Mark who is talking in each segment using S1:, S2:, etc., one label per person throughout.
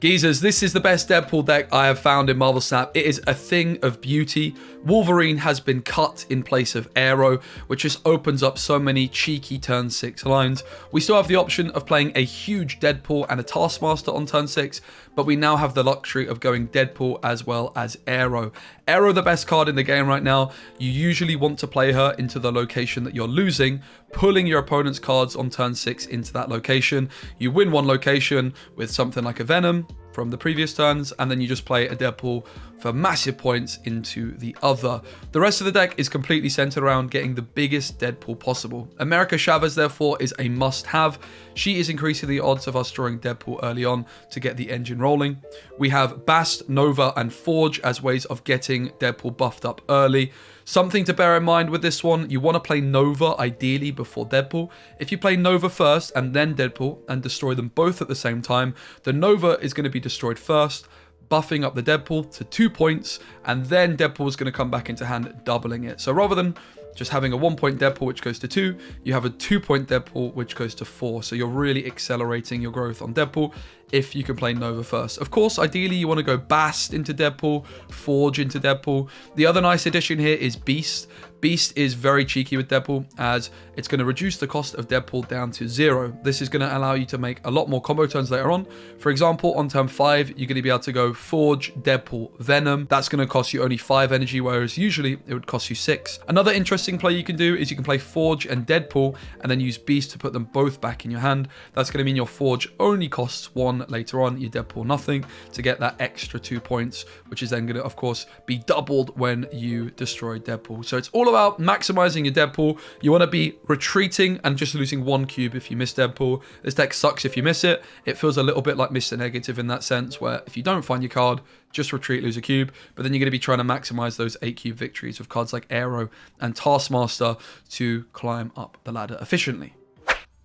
S1: Geezers, this is the best Deadpool deck I have found in Marvel Snap. It is a thing of beauty. Wolverine has been cut in place of Aero, which just opens up so many cheeky turn 6 lines. We still have the option of playing a huge Deadpool and a Taskmaster on turn 6, but we now have the luxury of going Deadpool as well as Aero. Aero, the best card in the game right now. You usually want to play her into the location that you're losing, pulling your opponent's cards on turn 6 into that location. You win one location with something like a Venom from the previous turns, and then you just play a Deadpool for massive points into the other. The rest of the deck is completely centered around getting the biggest Deadpool possible. America Chavez, therefore, is a must-have. She is increasing the odds of us drawing Deadpool early on to get the engine rolling. We have Bast, Nova, and Forge as ways of getting Deadpool buffed up early. Something to bear in mind with this one, you want to play Nova ideally before Deadpool. If you play Nova first and then Deadpool and destroy them both at the same time, the Nova is going to be destroyed first, buffing up the Deadpool to 2 points, and then Deadpool is going to come back into hand, doubling it. So rather than just having a 1 point Deadpool which goes to 2, you have a 2 point Deadpool which goes to 4. So you're really accelerating your growth on Deadpool if you can play Nova first. Of course, ideally you want to go Bast into Deadpool, Forge into Deadpool. The other nice addition here is Beast. Beast is very cheeky with Deadpool, as it's going to reduce the cost of Deadpool down to 0. This is going to allow you to make a lot more combo turns later on. For example, on turn 5, you're going to be able to go Forge, Deadpool, Venom. That's going to cost you only 5 energy, whereas usually it would cost you 6. Another interesting play you can do is you can play Forge and Deadpool, and then use Beast to put them both back in your hand. That's going to mean your Forge only costs 1 later on, your Deadpool nothing, to get that extra 2 points, which is then going to, of course, be doubled when you destroy Deadpool. So it's all about maximizing your Deadpool. You want to be retreating and just losing 1 cube if you miss Deadpool. This deck sucks if you miss it. It feels a little bit like Mr. Negative in that sense, where if you don't find your card, just retreat, lose a cube, but then you're going to be trying to maximize those 8 cube victories with cards like Aero and Taskmaster to climb up the ladder efficiently.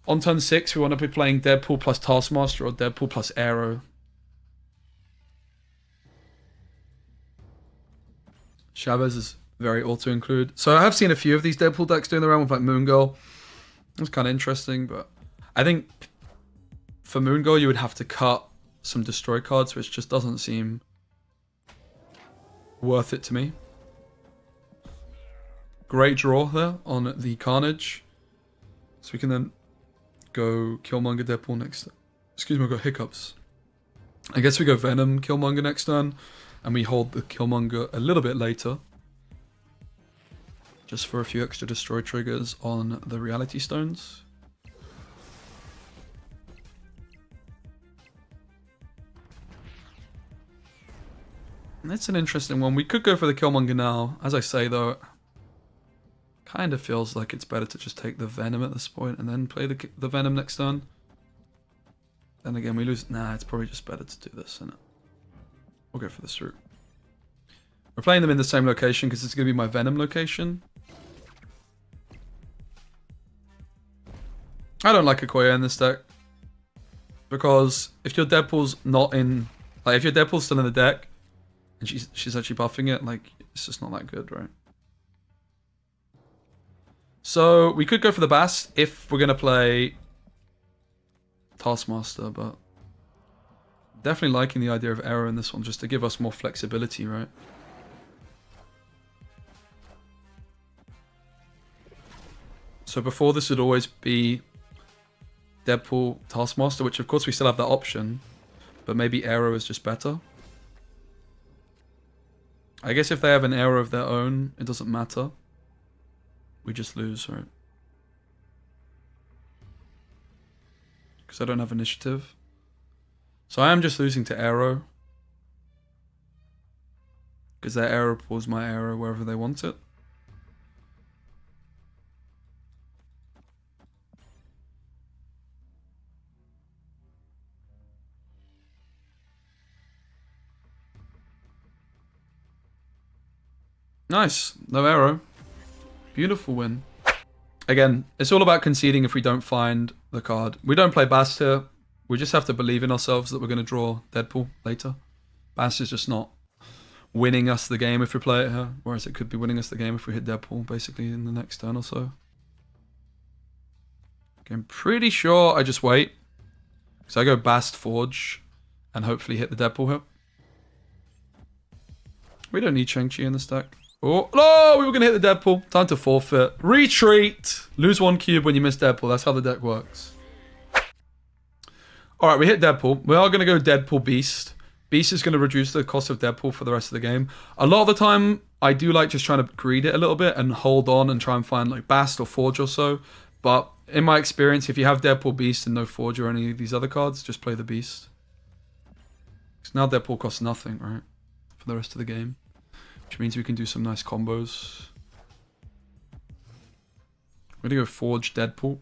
S1: On turn 6, we want to be playing Deadpool plus Taskmaster or Deadpool plus Aero. Chavez is very auto-include. So I have seen a few of these Deadpool decks doing the round with like Moon Girl. It's kind of interesting, but I think for Moon Girl you would have to cut some destroy cards, which just doesn't seem worth it to me. Great draw there on the Carnage. So we can then go Killmonger, Deadpool next. Excuse me, I've got hiccups. I guess we go Venom, Killmonger next turn, and we hold the Killmonger a little bit later, just for a few extra destroy triggers on the Reality Stones. And that's an interesting one. We could go for the Killmonger now. As I say though, kind of feels like it's better to just take the Venom at this point and then play the Venom next turn. Then again, we lose. Nah, it's probably just better to do this, isn't it? We'll go for this route. We're playing them in the same location because it's going to be my Venom location. I don't like Okoye in this deck, because if your Deadpool's not in, like if your Deadpool's still in the deck and she's actually buffing it, like it's just not that good, right? So we could go for the Bast if we're going to play Taskmaster, but definitely liking the idea of Aero in this one just to give us more flexibility, right? So before this would always be Deadpool, Taskmaster, which of course we still have that option, but maybe Aero is just better. I guess if they have an Aero of their own, it doesn't matter. We just lose, right? Because I don't have initiative. So I am just losing to Aero, because their Aero pulls my Aero wherever they want it. Nice, no Aero. Beautiful win. Again, it's all about conceding if we don't find the card. We don't play Bast here. We just have to believe in ourselves that we're going to draw Deadpool later. Bast is just not winning us the game if we play it here, whereas it could be winning us the game if we hit Deadpool basically in the next turn or so. Okay, I'm pretty sure I just wait. So I go Bast, Forge, and hopefully hit the Deadpool here. We don't need Shang-Chi in the stack. Oh, no, we were going to hit the Deadpool. Time to forfeit. Retreat. Lose 1 cube when you miss Deadpool. That's how the deck works. All right, we hit Deadpool. We are going to go Deadpool Beast. Beast is going to reduce the cost of Deadpool for the rest of the game. A lot of the time, I do like just trying to greed it a little bit and hold on and try and find like Bast or Forge or so. But in my experience, if you have Deadpool Beast and no Forge or any of these other cards, just play the Beast. Because now Deadpool costs nothing, right? For the rest of the game. Which means we can do some nice combos. We're going to go Forge Deadpool.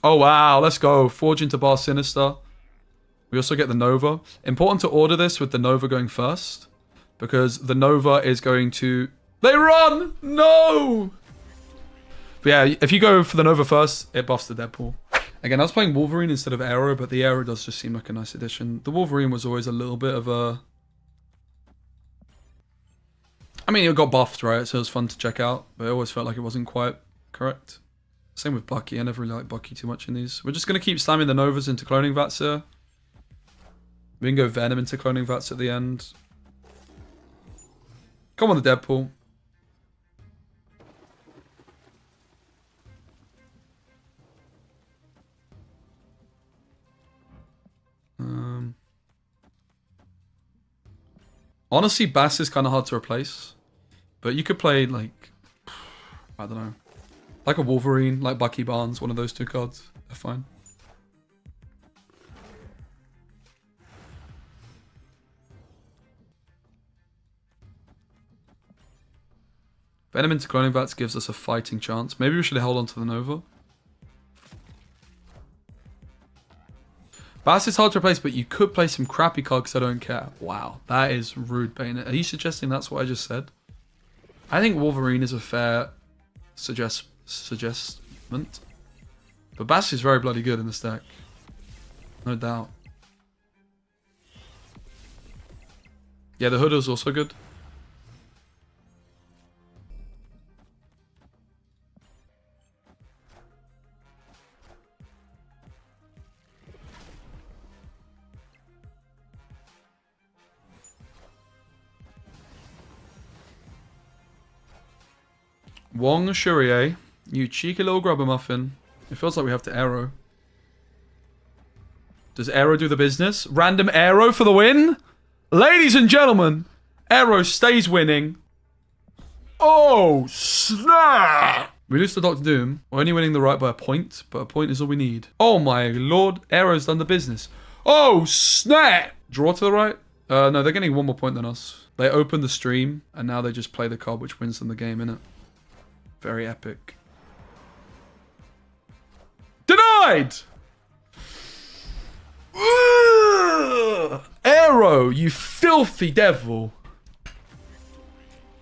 S1: Oh, wow. Let's go. Forge into Bar Sinister. We also get the Nova. Important to order this with the Nova going first. Because the Nova is going to... They run! No! But yeah, if you go for the Nova first, it buffs the Deadpool. Again, I was playing Wolverine instead of Aero, but the Aero does just seem like a nice addition. The Wolverine was always a little bit of a... I mean, it got buffed, right? So it was fun to check out. But I always felt like it wasn't quite correct. Same with Bucky. I never really liked Bucky too much in these. We're just going to keep slamming the Novas into cloning vats here. We can go Venom into cloning vats at the end. Come on, the Deadpool. Honestly, Bast is kind of hard to replace. But you could play, like... I don't know. Like a Wolverine, like Bucky Barnes, one of those 2 cards. They're fine. Venom into cloning vats gives us a fighting chance. Maybe we should hold on to the Nova. Bast is hard to replace, but you could play some crappy cards because I don't care. Wow, that is rude, Bane. Are you suggesting that's what I just said? I think Wolverine is a fair suggestment. But Bast is very bloody good in this deck. No doubt. Yeah, the Hood is also good. Wong Shurier, you cheeky little grubber muffin. It feels like we have to Aero. Does Aero do the business? Random Aero for the win? Ladies and gentlemen, Aero stays winning. Oh, snap! We lose to Dr. Doom. We're only winning the right by a point, but a point is all we need. Oh my lord, Aero's done the business. Oh, snap! Draw to the right? No, they're getting 1 more point than us. They opened the stream, and now they just play the card which wins them the game, innit? Very epic. Denied! Ugh! Aero, you filthy devil.